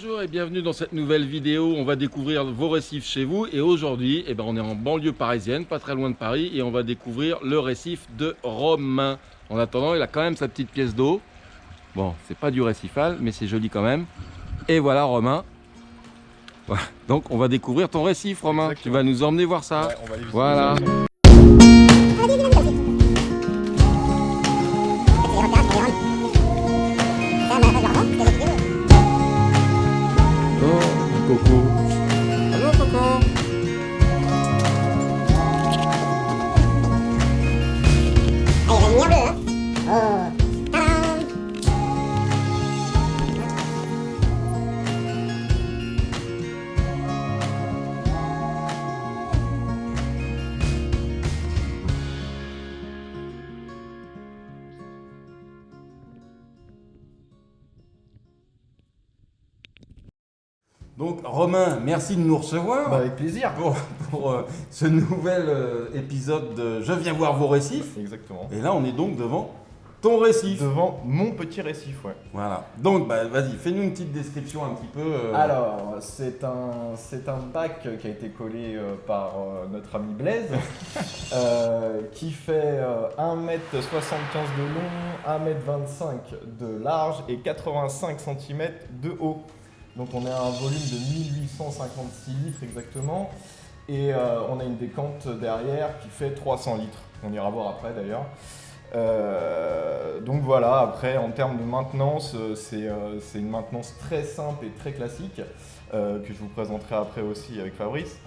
Bonjour et bienvenue dans cette nouvelle vidéo. On va découvrir vos récifs chez vous et aujourd'hui on est en banlieue parisienne, pas très loin de Paris, et on va découvrir le récif de Romain. En attendant, il a quand même sa petite pièce d'eau. Bon, c'est pas du récifal mais c'est joli quand même. Et voilà Romain. Voilà. Donc on va découvrir ton récif Romain. Exactement. Tu vas nous emmener voir ça. Ouais, on va aller visiter Voilà. les récifs. Oh, Coco. Allô Coco. Ah, il y a la lumière bleue, hein. Oh, tadam. Donc Romain, merci de nous recevoir. Bah, avec plaisir. Pour ce nouvel épisode de Je viens voir vos récifs. Exactement. Et là, on est donc devant ton récif. Devant mon petit récif, ouais. Voilà. Donc, vas-y, fais-nous une petite description un petit peu. Alors, c'est un bac qui a été collé par notre ami Blaise, qui fait 1m75 de long, 1m25 de large et 85 cm de haut. Donc on est à un volume de 1856 litres exactement. Et on a une décante derrière qui fait 300 litres. On ira voir après d'ailleurs. Donc voilà, après en termes de maintenance, c'est une maintenance très simple et très classique que je vous présenterai après aussi avec Fabrice.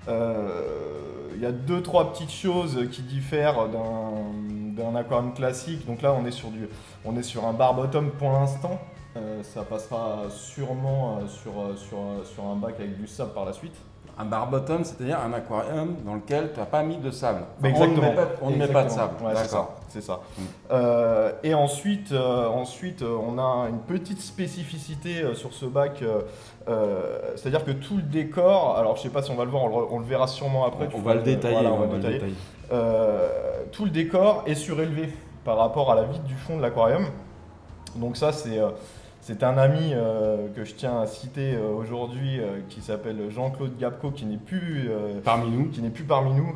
Il y a 2-3 petites choses qui diffèrent d'un aquarium classique. Donc là on est sur un bar bottom pour l'instant. Ça passera sûrement sur un bac avec du sable par la suite. Un bar bottom, c'est-à-dire un aquarium dans lequel tu n'as pas mis de sable. Mais Enfin, exactement. On ne met pas de sable. Ouais, D'accord. c'est ça. Et ensuite, on a une petite spécificité sur ce bac. C'est-à-dire que tout le décor, alors je sais pas si on va le voir, on le verra sûrement après. On va le détailler. Voilà, on va le détailler. Tout le décor est surélevé par rapport à la vitre du fond de l'aquarium. Donc ça, c'est un ami que je tiens à citer aujourd'hui qui s'appelle Jean-Claude Gapco qui n'est plus Parmi nous. parmi nous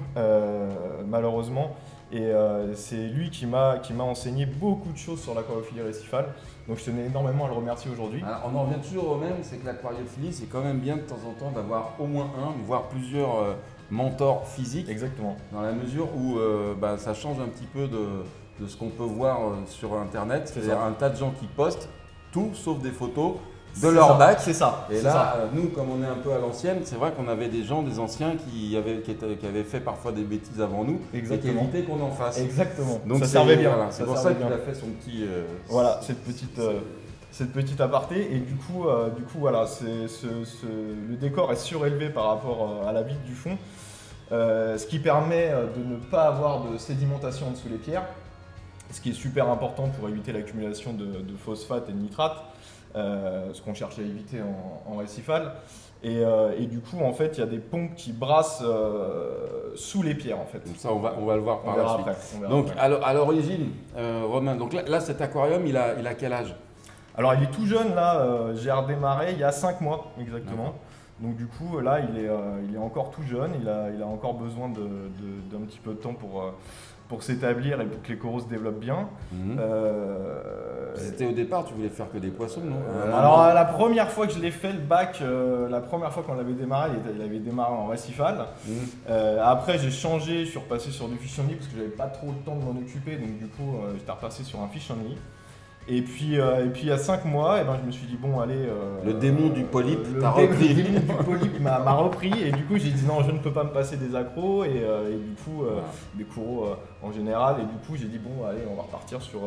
malheureusement, et c'est lui qui m'a enseigné beaucoup de choses sur l'aquariophilie récifale, donc je tenais énormément à le remercier aujourd'hui. Alors, on en revient toujours au même, c'est que l'aquariophilie, c'est quand même bien de temps en temps d'avoir au moins un, voire plusieurs mentors physiques, Exactement. dans la mesure où ça change un petit peu de ce qu'on peut voir sur internet, c'est-à-dire ça. un tas de gens qui postent tout sauf des photos de C'est leur ça, bac. c'est ça. Et c'est là, ça. nous, comme on est un peu à l'ancienne, c'est vrai qu'on avait des gens, des anciens qui avaient fait parfois des bêtises avant nous et qui Exactement. évitaient qu'on en fasse. Exactement. Donc ça servait bien. voilà, c'est pour ça servait qu'il bien. a fait son petit. Voilà, cette petite aparté, et du coup voilà, le décor est surélevé par rapport à la vitre du fond, ce qui permet de ne pas avoir de sédimentation en dessous les pierres, ce qui est super important pour éviter l'accumulation de phosphate et de nitrate, ce qu'on cherche à éviter en récifal. Et du coup, en fait, il y a des pompes qui brassent sous les pierres, en fait. Donc ça, on va le voir On par la verra suite. après. on verra Donc après. à l'origine, Romain, donc là, cet aquarium, il a quel âge? Alors il est tout jeune là, j'ai redémarré il y a 5 mois exactement. D'accord. Donc du coup là il est encore tout jeune, il a encore besoin d'un petit peu de temps pour s'établir et pour que les coraux se développent bien. Mhm. C'était au départ, tu voulais faire que des poissons, non? Alors la première fois que je l'ai fait le bac, la première fois qu'on avait démarré, il avait démarré en récifal. Mhm. Après j'ai changé, je suis repassé sur du fish only parce que j'avais pas trop le temps de m'en occuper, donc du coup j'étais repassé sur un fish only. Et puis il y a 5 mois, je me suis dit bon allez. Le démon du polype le t'a dé- repris. Le démon du polype m'a repris, et du coup j'ai dit non, je ne peux pas me passer des accros, et du coup Voilà. des coraux en général, et du coup j'ai dit bon allez, on va repartir sur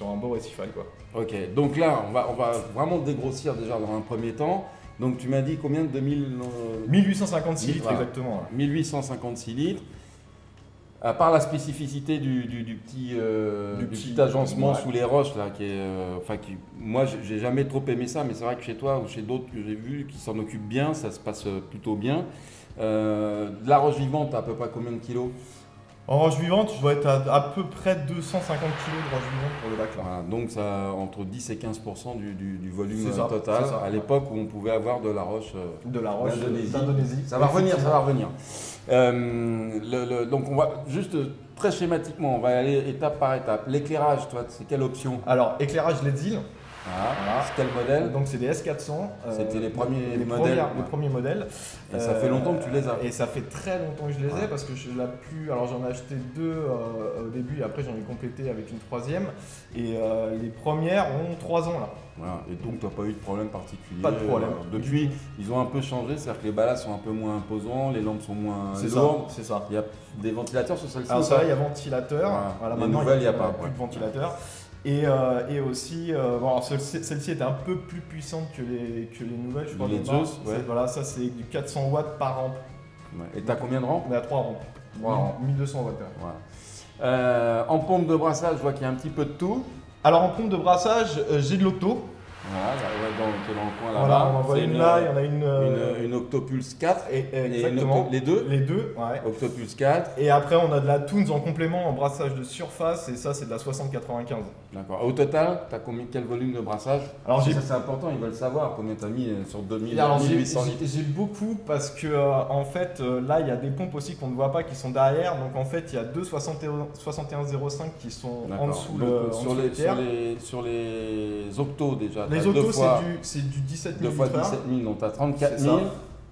un beau récifal quoi. Ok, donc là, on va vraiment dégrossir déjà dans un premier temps. Donc tu m'as dit combien de 1856 litres Voilà. exactement. 1856 litres. À part la spécificité du petit agencement ouais. sous les roches, là, moi j'ai jamais trop aimé ça, mais c'est vrai que chez toi ou chez d'autres que j'ai vus qui s'en occupent bien, ça se passe plutôt bien. De la roche vivante, à peu près combien de kilos? En roche vivante, je dois être à peu près 250 kg de roche vivante pour le bac là. Voilà, donc ça entre 10 et 15% du volume C'est ça, total, c'est ça, à l'époque où on pouvait avoir de la roche De la roche d'Indonésie. Ça va revenir, ça va revenir. Donc on va juste très schématiquement, on va aller étape par étape. L'éclairage, toi, c'est quelle option? Alors, éclairage LED ZIL. Voilà. C'est quel modèle? Donc c'est des S400. C'était les premiers modèles. Les premiers modèles. Et ça fait longtemps que tu les as. Et ça fait très longtemps que je les ai parce que alors j'en ai acheté 2 au début et après j'en ai complété avec une 3e. Et les premières ont 3 ans là. Voilà. Et donc tu n'as pas eu de problème particulier. Pas de problème. Depuis, ils ont un peu changé, c'est-à-dire que les ballasts sont un peu moins imposants, les lampes sont moins lourdes. C'est ça. Il y a des ventilateurs sur celle-ci. Alors ça, il y a ventilateur. Voilà. Maintenant nouvelles, il n'y a pas pas. plus de ventilateur. Et aussi, bon, alors celle-ci était un peu plus puissante que les nouvelles, je crois. Les Zeus, ouais. Voilà, ça c'est du 400 watts par rampe. Ouais. Et tu as combien de rampes? On est à 3 rampes. 1200 watts. Voilà. En pompe de brassage, je vois qu'il y a un petit peu de tout. Alors en pompe de brassage, j'ai de l'auto. Voilà, t'es dans le coin là-bas. Voilà, on en voit une là, il y en a une Octopulse 4. Exactement. Les deux Les deux, ouais. Octopulse 4. Et après, on a de la Toons en complément en brassage de surface, et ça, c'est de la 60-95. D'accord. Au total, tu as quel volume de brassage? Alors, ça, c'est important, ils veulent savoir combien tu as mis sur 2000, alors, 1800 litres. J'ai beaucoup parce que, en fait, là, il y a des pompes aussi qu'on ne voit pas qui sont derrière. Donc, en fait, il y a deux 6105 qui sont en dessous sur les octos déjà. Les octos, c'est du 17 000 2 fois 17 000, donc tu as 34 000.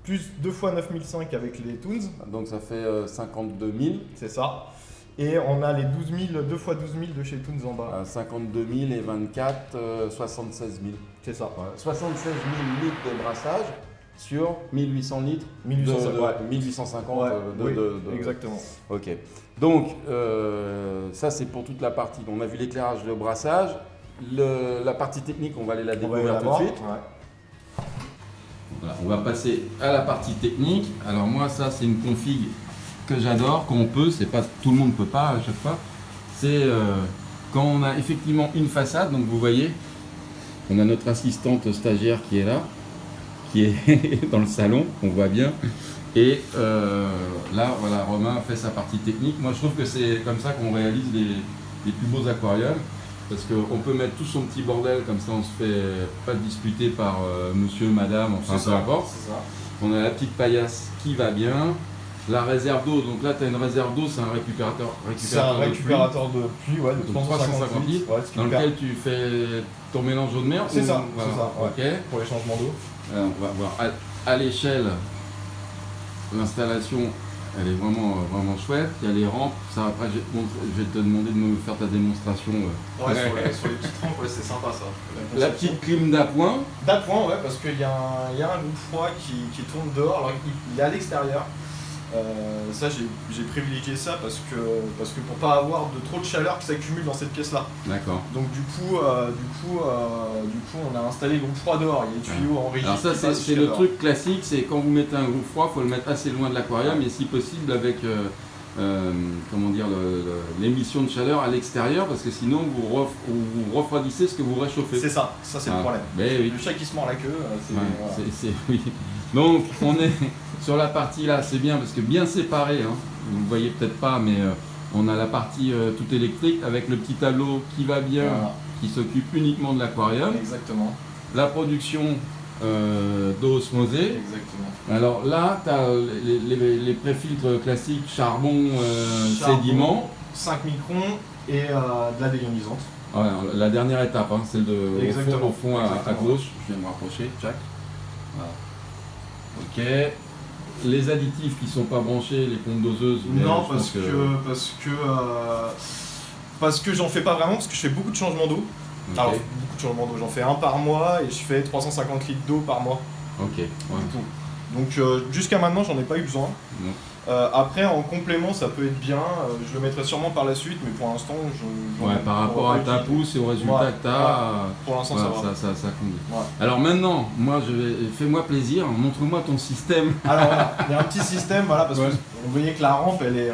Plus 2 fois 9005 avec les Toons. Donc ça fait 52 000. C'est ça. Et on a les 12 000, 2 fois 12 000 de chez Toons en bas. 52 000 et 24, 76 000. C'est ça. 76 000 litres de brassage sur 1800 litres. 1850 exactement. Ok. Donc ça c'est pour toute la partie. On a vu l'éclairage, le brassage. La partie technique, on va aller la découvrir tout de suite. Ouais. Voilà, on va passer à la partie technique. Alors moi, ça c'est une config que j'adore, qu'on peut, c'est pas tout le monde peut pas à chaque fois. C'est quand on a effectivement une façade, donc vous voyez, on a notre assistante stagiaire qui est là, qui est dans le salon, on voit bien. Et là, voilà, Romain fait sa partie technique. Moi, je trouve que c'est comme ça qu'on réalise les plus beaux aquariums. Parce qu'on peut mettre tout son petit bordel, comme ça on se fait pas disputer par monsieur, madame, enfin peu importe. On a la petite paillasse qui va bien. La réserve d'eau, donc là tu as une réserve d'eau, c'est un récupérateur de pluie, ouais, de 350 litres, dans lequel tu fais ton mélange d'eau de mer. C'est ça, voilà. c'est ça, ouais. Okay. Pour les changements d'eau. On va voir à l'échelle, l'installation elle est vraiment chouette. Il y a les rampes, ça après je vais te demander de me faire ta démonstration. Ouais, sur les petites rampes, ouais, c'est sympa ça. La petite clim d'appoint. D'appoint, ouais, parce qu'il y a un loup froid qui tourne dehors, alors il est à l'extérieur. Ça j'ai privilégié ça parce que pour pas avoir trop de chaleur qui s'accumule dans cette pièce là. D'accord. Donc du coup on a installé le groupe froid dehors, il y a des tuyaux en régie. Alors ça c'est le truc classique, c'est quand vous mettez un groupe froid, il faut le mettre assez loin de l'aquarium et si possible avec comment dire l'émission de chaleur à l'extérieur parce que sinon vous refroidissez ce que vous réchauffez. C'est ça c'est le problème. Mais oui. Le chat qui se mord la queue, oui. Donc on est sur la partie là, c'est bien parce que bien séparé, hein. Vous ne voyez peut-être pas, mais on a la partie toute électrique avec le petit tableau qui va bien, qui s'occupe uniquement de l'aquarium. Exactement. La production d'eau osmosée. Exactement. Alors là, tu as les préfiltres classiques, charbon, sédiment. 5 microns et de la déionisante. Voilà, la dernière étape, hein, celle au fond à gauche. Je viens de me rapprocher, Jack. Voilà. Ok. Les additifs qui ne sont pas branchés, les pompes doseuses. Non, parce que j'en fais pas vraiment, parce que je fais beaucoup de changements d'eau. Okay. Alors, beaucoup de changements d'eau, j'en fais un par mois et je fais 350 litres d'eau par mois. Ok. Ouais. Donc jusqu'à maintenant, j'en ai pas eu besoin. Non. Après, en complément, ça peut être bien. Je le mettrai sûrement par la suite, mais pour l'instant, par rapport à ta pousse et au résultat que tu as, pour l'instant, ça conduit. Ouais. Alors maintenant, fais-moi plaisir, montre-moi ton système. Alors voilà, il y a un petit système, voilà, parce que vous voyez que la rampe, elle est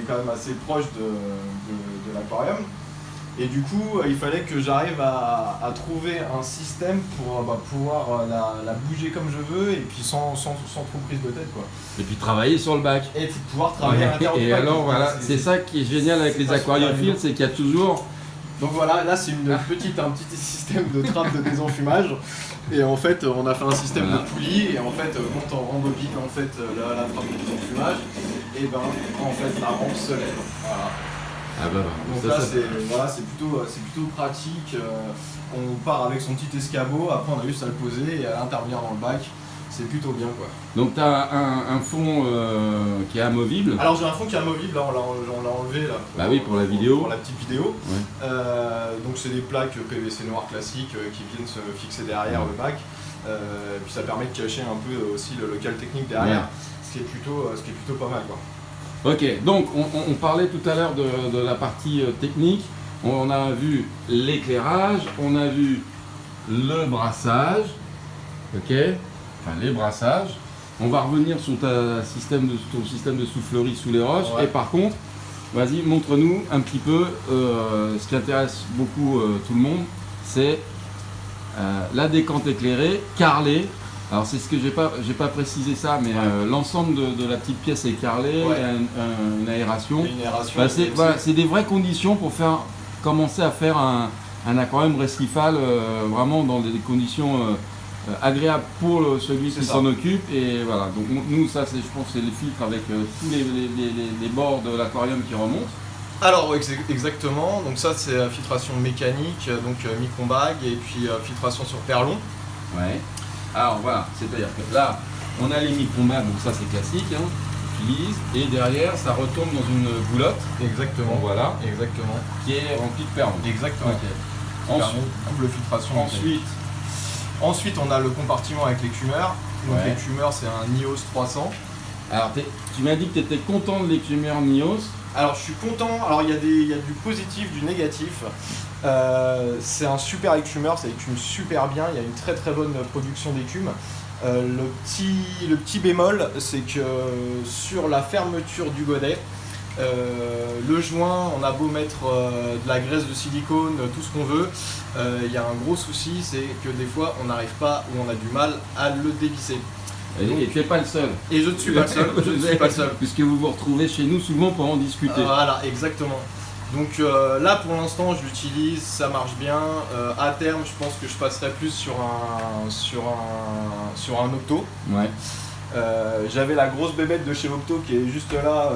quand même assez proche de l'aquarium. Et du coup, il fallait que j'arrive à trouver un système pour pouvoir la bouger comme je veux et puis sans trop prise de tête, quoi. Et puis travailler sur le bac. Et pouvoir travailler à l'intérieur du Et bac. alors voilà, c'est ça qui est génial avec les aquariophiles, c'est qu'il y a toujours... Donc voilà, là c'est un petit système de trappe de désenfumage. Et en fait, on a fait un système de poulie et en fait, quand on rembobine en fait la trappe de désenfumage, et ben en fait la rampe se lève. Voilà. Ah bah, donc ça, là c'est plutôt pratique. On part avec son petit escabeau, après on a juste à le poser et à l'intervenir dans le bac. C'est plutôt bien, quoi. Donc tu as un fond qui est amovible. Alors j'ai un fond qui est amovible, là on l'a enlevé là. Bah oui, pour la vidéo. Pour la petite vidéo. Ouais. Donc c'est des plaques PVC noir classiques qui viennent se fixer derrière le bac. Puis ça permet de cacher un peu aussi le local technique derrière, ce qui est plutôt pas mal, quoi. Ok, donc on parlait tout à l'heure de la partie technique. On a vu l'éclairage, on a vu le brassage, ok, enfin les brassages. On va revenir sur ton système de soufflerie sous les roches. Ouais. Et par contre, vas-y, montre-nous un petit peu ce qui intéresse beaucoup tout le monde, c'est la décante éclairée, carrelée. Alors c'est ce que j'ai pas précisé ça, mais l'ensemble de la petite pièce est carrelée, Ouais. une aération. Une aération. Bah, c'est des vraies conditions pour commencer à faire un aquarium récifal vraiment dans des conditions agréables pour celui qui s'en occupe. Et voilà, donc nous ça je pense c'est les filtres avec tous les bords de l'aquarium qui remontent. Alors oui, exactement, donc ça c'est filtration mécanique, donc micron-bag et puis filtration sur perlon. Ouais. Alors voilà, c'est-à-dire que là on a les micro-bags, donc ça c'est classique, hein, on utilise, et derrière ça retourne dans une boulotte. Exactement. Voilà. Exactement. Qui est remplie de perlon. Exactement. Ok. Double filtration. Ensuite, on a le compartiment avec l'écumeur. Donc l'écumeur, c'est un NIOS 300. Alors, tu m'as dit que tu étais content de l'écumeur NIOS. Alors, je suis content. Alors, il y a du positif, du négatif. C'est un super écumeur, ça écume super bien. Il y a une très très bonne production d'écume. Le petit bémol, c'est que sur la fermeture du godet, le joint, on a beau mettre de la graisse de silicone, tout ce qu'on veut, il y a un gros souci, c'est que des fois on n'arrive pas ou on a du mal à le dévisser. Et tu n'es pas le seul. Et je ne suis pas le seul. Puisque vous vous retrouvez chez nous souvent pour en discuter. Voilà, exactement. Donc là pour l'instant je l'utilise, ça marche bien. À terme je pense que je passerai plus sur un Octo. Ouais. J'avais la grosse bébête de chez Octo qui est juste là,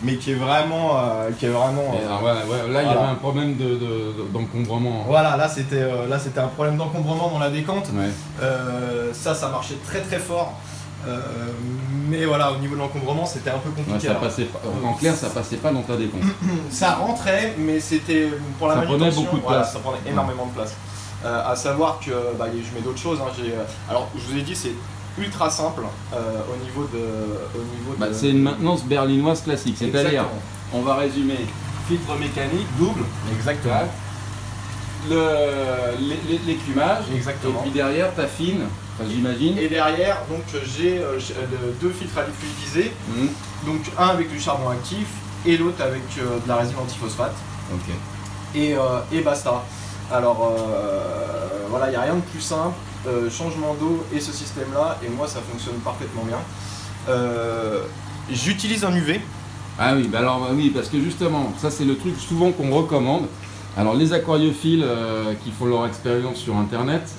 mais qui est vraiment. Alors, là il y avait un problème d'encombrement. Voilà, là c'était un problème d'encombrement dans la décante. Ouais. Ça marchait très très fort. Mais voilà, au niveau de l'encombrement, c'était un peu compliqué. Ça passait pas, en clair, ça passait pas dans ta décompte. Ça rentrait, mais c'était pour la manutention. Ça prenait beaucoup de place. Ça prenait énormément de place. À savoir que je mets d'autres choses. Hein. Alors, je vous ai dit, c'est ultra simple au niveau de. C'est une maintenance berlinoise classique. C'est-à-dire, on va résumer filtre mécanique double. Exactement. L'écumage. Exactement. Et puis derrière, ta fine. J'imagine. Et derrière, donc j'ai deux filtres à liquidiser, donc un avec du charbon actif et l'autre avec de la résine antiphosphate. Ok. Et basta. Alors voilà, il n'y a rien de plus simple. Changement d'eau et ce système-là, et moi ça fonctionne parfaitement bien. J'utilise un UV. Ah oui, oui, parce que justement, ça c'est le truc souvent qu'on recommande. Alors les aquariophiles qui font leur expérience sur internet,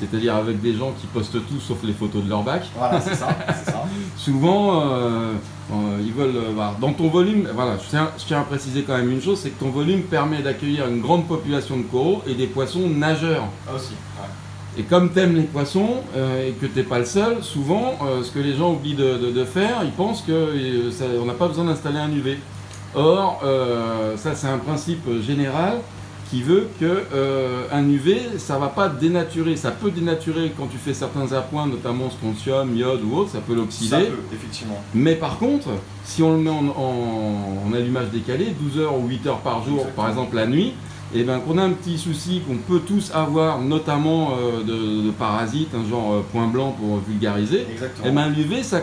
c'est-à-dire avec des gens qui postent tout sauf les photos de leur bac. Voilà, c'est ça. Souvent, ils veulent. Dans ton volume, voilà, je tiens à préciser quand même une chose, c'est que ton volume permet d'accueillir une grande population de coraux et des poissons nageurs. Ah aussi, ouais. Et comme tu aimes les poissons et que tu n'es pas le seul, souvent, ce que les gens oublient de faire, ils pensent qu'on n'a pas besoin d'installer un UV. Or, ça c'est un principe général qui veut qu'un UV, ça va pas dénaturer. Ça peut dénaturer quand tu fais certains appoints, notamment strontium, iode ou autre, ça peut l'oxyder. Ça peut, effectivement. Mais par contre, si on le met en allumage décalé, 12 heures ou 8 heures par jour, exactement, par exemple la nuit, et bien qu'on a un petit souci qu'on peut tous avoir, notamment de parasites, un genre point blanc pour vulgariser, et bien l'UV, ça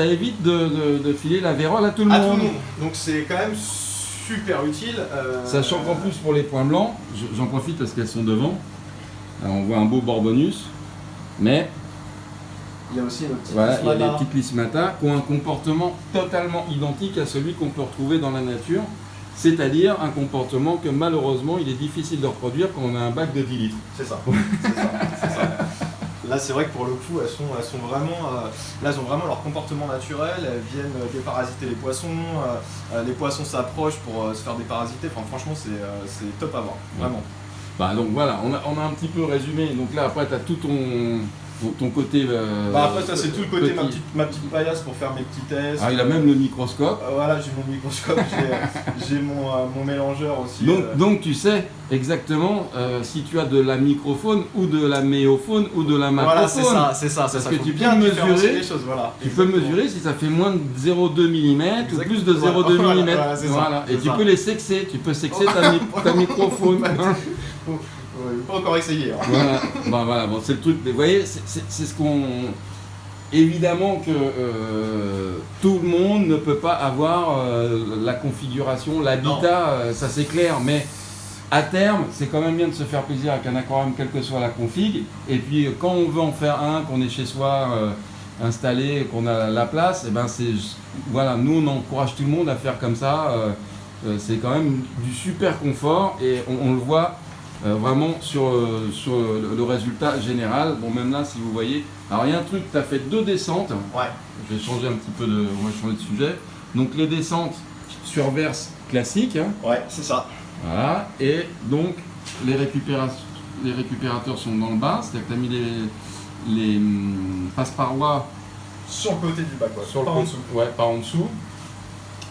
évite de filer la vérole à tout le monde. Donc c'est quand même super utile. Sachant qu'en plus pour les points blancs, j'en profite parce qu'elles sont devant. Alors, on voit un beau Borbonius, mais il y a aussi nos petites voilà, il y a Lismata. les petites Lismata qui ont un comportement totalement identique à celui qu'on peut retrouver dans la nature. C'est-à-dire un comportement que malheureusement il est difficile de reproduire quand on a un bac de 10 litres. C'est ça. C'est ça. C'est ça. Là, c'est vrai que pour le coup, elles sont vraiment, là, elles ont vraiment leur comportement naturel. Elles viennent déparasiter les poissons. Les poissons s'approchent pour se faire déparasiter. Enfin, franchement, c'est top à voir, vraiment. Bah, donc voilà, on a un petit peu résumé. Donc là, après, tu as tout ton côté. Après, ça, c'est tout le côté petit. ma petite paillasse pour faire mes petits tests. Ah, il a même le microscope. Voilà, j'ai mon microscope, j'ai mon mélangeur aussi. Donc tu sais exactement si tu as de la microfaune ou de la méofaune ou de la macrofaune. Voilà, c'est ça. Parce que Faut tu bien peux différencier mesurer, les choses, voilà. tu peux mesurer si ça fait moins de 0,2 mm ou plus de 0,2 Voilà, mm. voilà, c'est ça, Voilà. Et c'est tu ça. peux les sexer, tu peux sexer ta microfaune. Hein. Pas encore essayé. Hein. Voilà, bon, c'est le truc. Vous voyez, c'est ce qu'on. Évidemment que tout le monde ne peut pas avoir la configuration, l'habitat, ça c'est clair, mais à terme, c'est quand même bien de se faire plaisir avec un aquarium, quelle que soit la config. Et puis quand on veut en faire un, qu'on est chez soi installé, qu'on a la place, et ben voilà, nous on encourage tout le monde à faire comme ça. C'est quand même du super confort et on le voit. Vraiment sur le résultat général. Bon, même là, si vous voyez, alors il y a un truc, tu as fait 2 descentes. Ouais. Je vais changer un petit peu on va changer de sujet. Donc les descentes sur verse classique. Hein. Ouais, c'est ça. Voilà. Et donc les récupérateurs sont dans le bas, c'est-à-dire que tu as mis les passe-parois Sur le côté du bac, ouais. sur le Pas en côté. dessous. Ouais, par en dessous.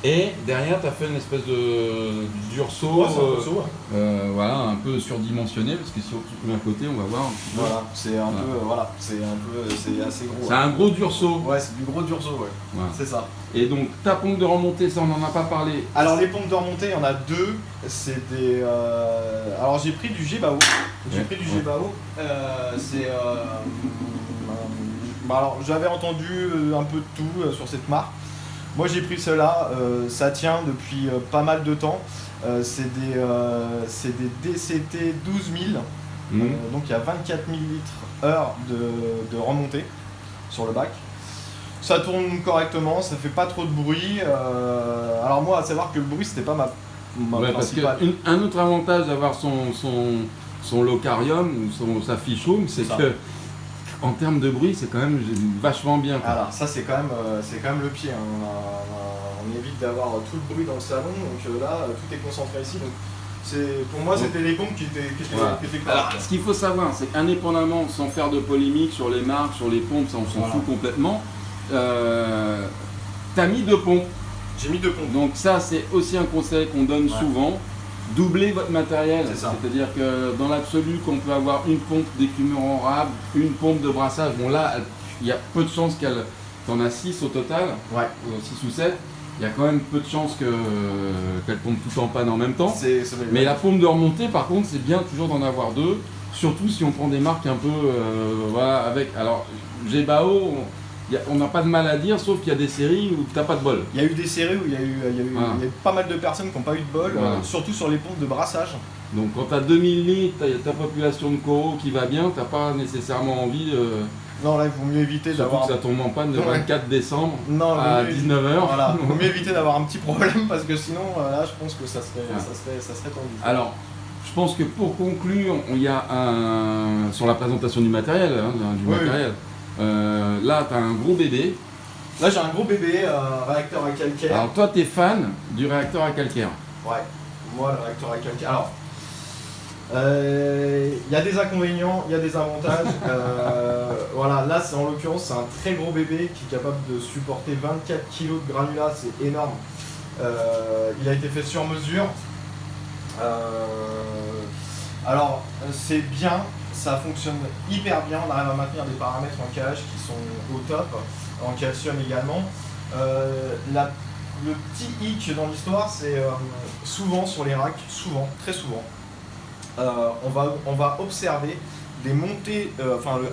Et derrière, tu as fait une espèce de durceau, Ouais, c'est un dessous, ouais. voilà, un peu surdimensionné, parce que si on met à côté, on va voir un petit peu. Voilà, c'est assez gros. C'est un gros durceau. Ouais, c'est du gros durceau, ouais. Voilà. C'est ça. Et donc, ta pompe de remontée, ça, on n'en a pas parlé. Alors les pompes de remontée, il y en a 2. C'est des. Alors j'ai pris du Gebao. Ouais. Alors j'avais entendu un peu de tout sur cette marque. Moi j'ai pris cela. Ça tient depuis pas mal de temps. C'est des DCT 12000. Donc il y a 24 millilitres/heure de remontée sur le bac. Ça tourne correctement, ça fait pas trop de bruit. Alors moi, à savoir que le bruit, c'était pas ma Ouais, parce principale. qu'un autre avantage d'avoir son locarium, sa fish room, c'est Ça. que en termes de bruit, c'est quand même vachement bien. Quoi. Alors ça, c'est quand même le pied. Hein. On évite d'avoir tout le bruit dans le salon, donc là, tout est concentré ici. Donc, pour moi, c'était les pompes qui étaient Voilà. correctes. Alors, ce qu'il faut savoir, c'est qu'indépendamment, sans faire de polémique sur les marques, sur les pompes, ça on s'en fout complètement, t'as mis 2 pompes. J'ai mis 2 pompes. Donc ça, c'est aussi un conseil qu'on donne souvent. Doublez votre matériel, C'est ça. c'est-à-dire que dans l'absolu, qu'on peut avoir une pompe d'écumeur rable, une pompe de brassage, bon là, il y a peu de chances t'en as 6 au total, Ouais. 6 ou 7, il y a quand même peu de chances qu'elle tombe tout en panne en même temps. Mais la pompe de remontée, par contre, c'est bien toujours d'en avoir 2, surtout si on prend des marques un peu, voilà, avec, alors, Gebao, on n'a pas de mal à dire, sauf qu'il y a des séries où t'as pas de bol. Il y a eu des séries où il y a eu pas mal de personnes qui n'ont pas eu de bol, Voilà. surtout sur les pompes de brassage. Donc quand tu as 2000 litres, ta population de coraux qui va bien, tu n'as pas nécessairement envie, Non, là, il vaut mieux éviter surtout d'avoir. que ça tombe en panne le 24 décembre Non, à il vaut mieux 19h. Voilà, il vaut mieux éviter d'avoir un petit problème parce que sinon, là, je pense que ça serait tendu. Alors, je pense que pour conclure, il y a sur la présentation du matériel, matériel. Là, tu as un gros bébé. Là, j'ai un gros bébé, réacteur à calcaire. Alors toi, tu es fan du réacteur à calcaire. Ouais, moi, le réacteur à calcaire. Alors, il y a des inconvénients, il y a des avantages. Voilà, là, en l'occurrence, c'est un très gros bébé qui est capable de supporter 24 kg de granulats, c'est énorme. Il a été fait sur mesure. Alors, c'est bien, ça fonctionne hyper bien, on arrive à maintenir des paramètres en KH qui sont au top, en calcium également. Le petit hic dans l'histoire, c'est souvent sur les racks, très souvent, on va observer des montées,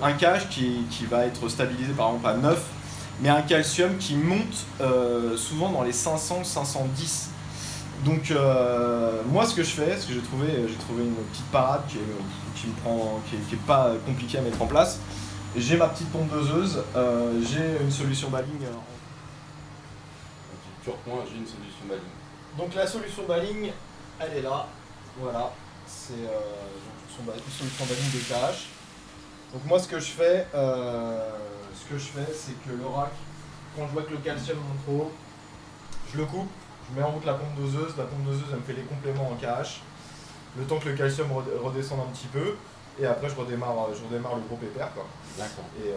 un KH qui va être stabilisé par exemple à 9, mais un calcium qui monte souvent dans les 500-510. Donc moi ce que je fais, j'ai trouvé une petite parade qui est pas compliquée à mettre en place. J'ai ma petite pondeuse, j'ai une solution Baling. Tu reprends, j'ai une solution Baling. Donc la solution Baling, elle est là, voilà, c'est une solution Baling de KH. Donc moi ce que je fais, c'est que le rack, quand je vois que le calcium monte trop haut, je le coupe, je mets en route la pompe doseuse elle me fait les compléments en KH, le temps que le calcium redescende un petit peu, et après je redémarre le gros pépère quoi. D'accord. Et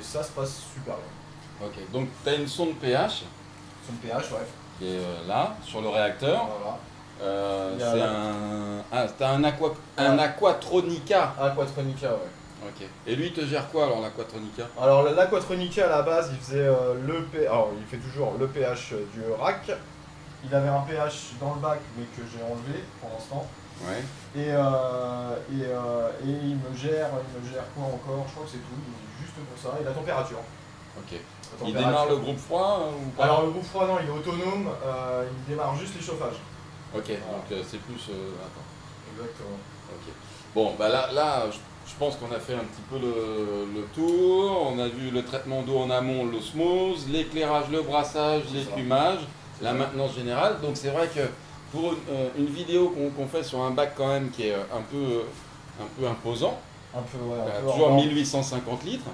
ça se passe super bien. Ok, donc tu as une sonde pH Son pH, ouais. qui est là, sur le réacteur. Voilà. T'as un Aquatronica. Aquatronica, ouais. Ok. Et lui, il te gère quoi alors, l'Aquatronica? Alors l'Aquatronica à la base, il faisait alors il fait toujours le pH du rack. Il avait un pH dans le bac mais que j'ai enlevé pour l'instant. Ouais. Et il me gère quoi encore? Je crois que c'est tout. Il est juste pour ça. Et la température. Ok. La Il température. démarre le groupe froid ou pas? Alors le groupe froid non, il est autonome. Il démarre juste les chauffages. Ok. Voilà. Donc c'est plus. Attends. Exactement. Ok. Bon, bah là, je pense qu'on a fait un petit peu le tour. On a vu le traitement d'eau en amont, l'osmose, l'éclairage, le brassage, C'est ça. l'écumage, la maintenance générale. Donc c'est vrai que pour une vidéo qu'on fait sur un bac quand même qui est un peu imposant, Un peu, ouais. toujours 1850 litres,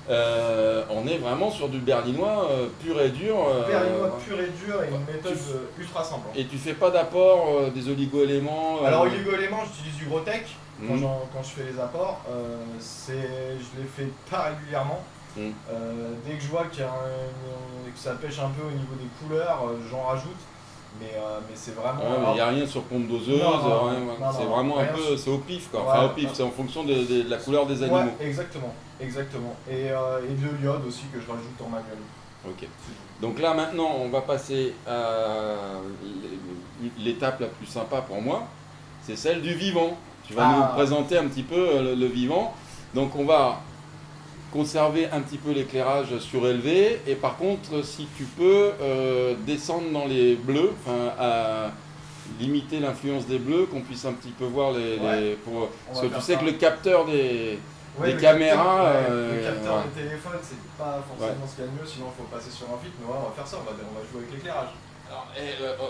on est vraiment sur du berlinois pur et dur. Berlinois pur et dur et une méthode ultra simple. Et tu fais pas d'apport des oligo-éléments Alors oligo-éléments, j'utilise du Grotech Mhm. quand je fais les apports. Je les fais pas régulièrement. Mhm. Dès que je vois que ça pêche un peu au niveau des couleurs, j'en rajoute. Mais c'est vraiment. Il n'y a rien sur pompe doseuse, Non, rien, non, c'est non, vraiment un rien peu, c'est au pif quoi. Ouais, Enfin au pif, ouais. c'est en fonction de la couleur des animaux. Ouais, exactement. Et de l'iode aussi que je rajoute en manuel. Ok. Donc là maintenant, on va passer à l'étape la plus sympa pour moi, c'est celle du vivant. Tu vas nous présenter un petit peu le vivant. Donc on va conserver un petit peu l'éclairage surélevé et par contre si tu peux descendre dans les bleus, à limiter l'influence des bleus, qu'on puisse un petit peu voir parce que tu sais que le capteur des caméras, le capteur ouais. de téléphone, c'est pas forcément ce qu'il y a de mieux, sinon il faut passer sur un filtre. Mais ouais, on va faire ça, on va jouer avec l'éclairage. Alors,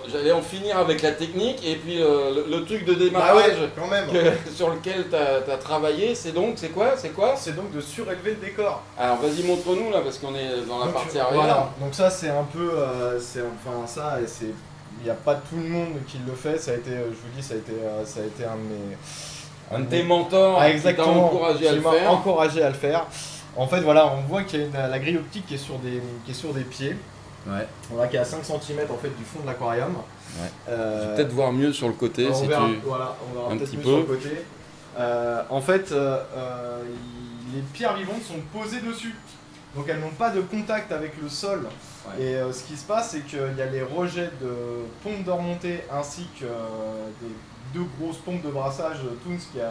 j'allais en finir avec la technique et puis le truc de démarrage quand même. sur lequel tu as travaillé, c'est quoi? C'est donc de surélever le décor. Alors vas-y, montre-nous là parce qu'on est dans la Donc, partie arrière. Voilà. Donc ça c'est un peu, il n'y a pas tout le monde qui le fait. Ça a été, je vous dis, ça a été Un de tes mentors qui t'a exactement, encouragé à le qui m'a faire. encouragé à le faire. En fait, voilà, on voit qu'il y a la grille optique qui est sur des pieds. Ouais. Voilà, qui est à 5 cm en fait du fond de l'aquarium. Ouais. Je vais peut-être voir mieux sur le côté on si verra, tu. voilà, on verra un peut-être petit mieux peu. sur le côté. En fait, les pierres vivantes sont posées dessus. Donc elles n'ont pas de contact avec le sol. Ouais. Et ce qui se passe, c'est qu'il y a les rejets de pompes de remontée ainsi que des 2 grosses pompes de brassage Toons qu'il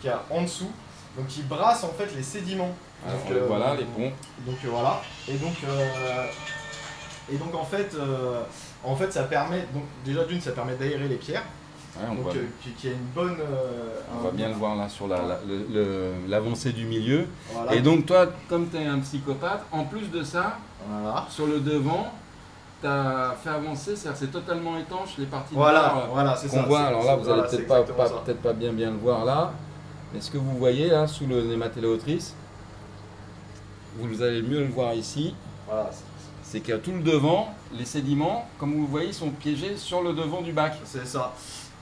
y a en dessous. Donc ils brassent en fait les sédiments. Alors, Donc, voilà les ponts. Donc voilà. Et donc en fait ça permet, donc déjà d'une ça permet d'aérer les pierres. Ouais, on Donc voit- qui a une bonne. on va bien le voir là sur l'avancée du milieu. Voilà. Et donc toi, comme tu es un psychopathe, en plus de ça, Voilà. sur le devant, tu as fait avancer, c'est-à-dire c'est totalement étanche les parties de Voilà, verre, voilà, c'est qu'on ça. voit. c'est- Alors là, vous voilà, allez c'est peut-être exactement ça. pas bien le voir là. Mais ce que vous voyez là, sous le nématéléotrice, vous allez mieux le voir ici, Voilà, c'est qu'il y a tout le devant, les sédiments, comme vous le voyez, sont piégés sur le devant du bac. c'est ça.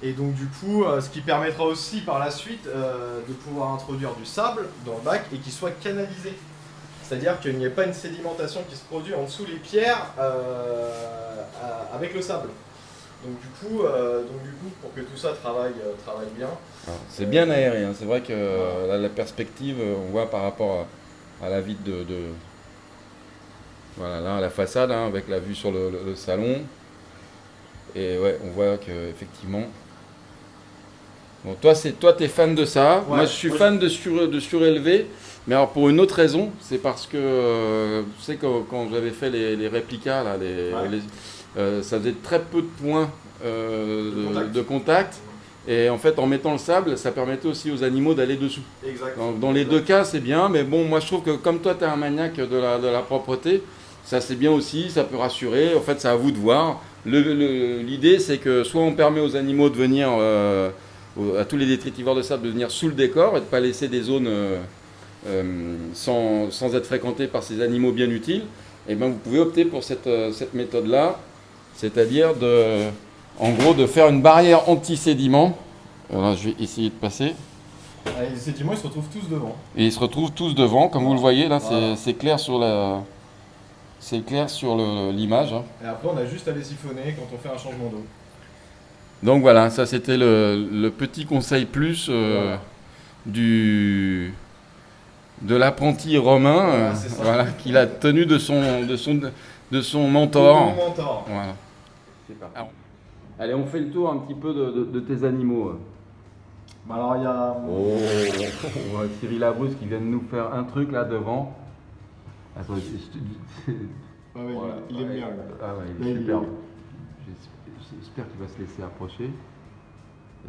Et donc du coup, ce qui permettra aussi par la suite de pouvoir introduire du sable dans le bac et qu'il soit canalisé. C'est-à-dire qu'il n'y ait pas une sédimentation qui se produit en dessous les pierres avec le sable. Donc du coup, pour que tout ça travaille bien. C'est bien aéré, hein. C'est vrai que là, la perspective, on voit par rapport à la vitre voilà, là, la façade, hein, avec la vue sur le salon. Et ouais, on voit que effectivement. Bon, toi, t'es fan de ça. Ouais, moi, je suis moi, fan de surélever. Mais alors, pour une autre raison, c'est parce que, tu sais, quand j'avais fait les réplicas, là, ça faisait très peu de points de contact. Et en fait, en mettant le sable, ça permettait aussi aux animaux d'aller dessous. Exactement. Dans les deux cas, c'est bien, mais bon, moi je trouve que comme toi, tu es un maniaque de la propreté, ça c'est bien aussi, ça peut rassurer. En fait, c'est à vous de voir. L'idée, c'est que soit on permet aux animaux de venir, à tous les détritivores de sable, de venir sous le décor et de ne pas laisser des zones sans être fréquentées par ces animaux bien utiles. Et ben, vous pouvez opter pour cette méthode-là, c'est-à-dire en gros de faire une barrière anti-sédiment. Alors, je vais essayer de passer. Les sédiments, ils se retrouvent tous devant. Et ils se retrouvent tous devant, comme vous le voyez, là Voilà. c'est clair sur l'image. Hein. Et après, on a juste à les siphonner quand on fait un changement d'eau. Donc voilà, ça c'était le petit conseil plus Voilà. de l'apprenti romain, Voilà, c'est ça. voilà, qu'il a tenu de son Mon mentor. mentor. Voilà. Alors, allez, on fait le tour un petit peu de tes animaux. Bah alors, il y a. Oh, Cyril Labrousse qui vient de nous faire un truc là devant. Attends, Ah ouais, voilà. il est bien. Là. Ah ouais, il Là, est il est superbe. bien. J'espère qu'il va se laisser approcher.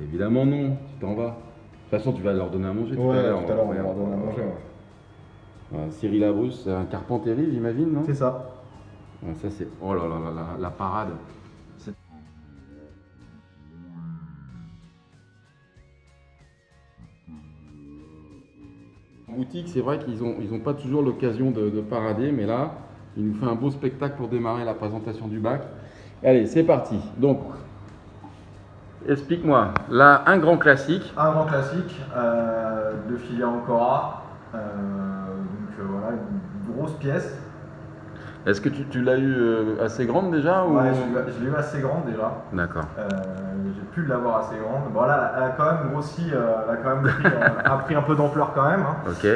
Évidemment non, tu t'en vas. De toute façon, tu vas leur donner à manger tout à Ouais, l'heure. tout à l'heure, on va leur donner à manger. Ouais. Voilà, Cyril Labrousse, c'est un Carpenteri, j'imagine, non? C'est ça. Ouais, ça c'est... Oh là là là là, la parade. En boutique, c'est vrai qu'ils ont pas toujours l'occasion de parader, mais là, il nous fait un beau spectacle pour démarrer la présentation du bac. Allez, c'est parti. Donc, explique-moi. Là, un grand classique. Un grand classique de filière Ancora. Voilà, une grosse pièce. Est-ce que tu l'as eu assez grande déjà ou... Ouais, je l'ai eu assez grande déjà. D'accord. J'ai pu l'avoir assez grande. Bon là, elle a quand même grossi, elle a quand même a pris un peu d'ampleur quand même. Hein. Ok.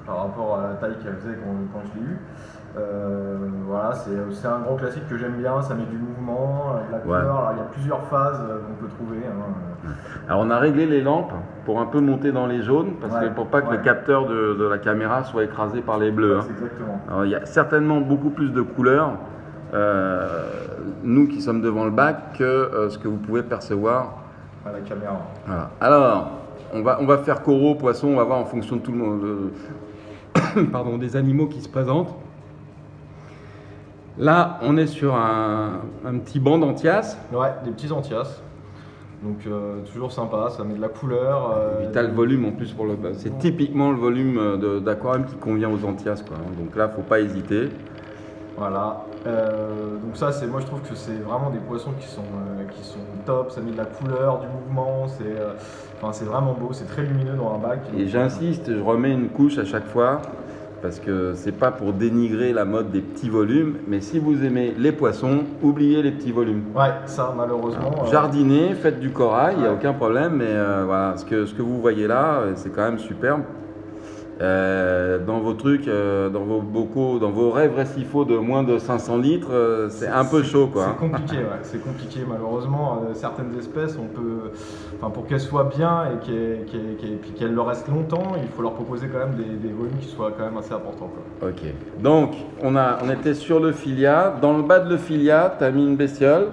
Par rapport à la taille qu'elle faisait quand je l'ai eu. Voilà, c'est un grand classique que j'aime bien, ça met du mouvement, de la couleur. Alors, il y a plusieurs phases qu'on peut trouver. Hein. Alors on a réglé les lampes pour un peu monter dans les jaunes, parce que pour pas que ouais. le capteur de la caméra soit écrasé par les bleus. Hein. C'est exactement. Alors, il y a certainement beaucoup plus de couleurs, nous qui sommes devant le bac, que ce que vous pouvez percevoir. À la caméra. Voilà. Alors, on va faire coraux, poissons, on va voir en fonction de tout le monde, pardon, des animaux qui se présentent. Là, on est sur un petit banc d'Anthias. Ouais, des petits Anthias. Donc toujours sympa, ça met de la couleur. Et t'as le volume en plus pour le. C'est typiquement le volume d'aquarium qui convient aux Anthias, quoi. Donc là, faut pas hésiter. Voilà. Donc ça, moi je trouve que c'est vraiment des poissons qui sont top. Ça met de la couleur, du mouvement. C'est vraiment beau. C'est très lumineux dans un bac. Et j'insiste, je remets une couche à chaque fois. Parce que c'est pas pour dénigrer la mode des petits volumes, mais si vous aimez les poissons, oubliez les petits volumes. Ouais, ça malheureusement. Jardinez, faites du corail, il n'y a aucun problème, mais voilà, ce que vous voyez là, c'est quand même superbe. Dans vos trucs, dans vos bocaux, dans vos rêves récifaux de moins de 500 litres, c'est un peu chaud, quoi. C'est compliqué, ouais. C'est compliqué malheureusement. Certaines espèces, pour qu'elles soient bien et puis qu'elles le restent longtemps, il faut leur proposer quand même des volumes qui soient quand même assez importants, quoi. Ok. Donc, on était sur le filia. Dans le bas de le filia, tu as mis une bestiole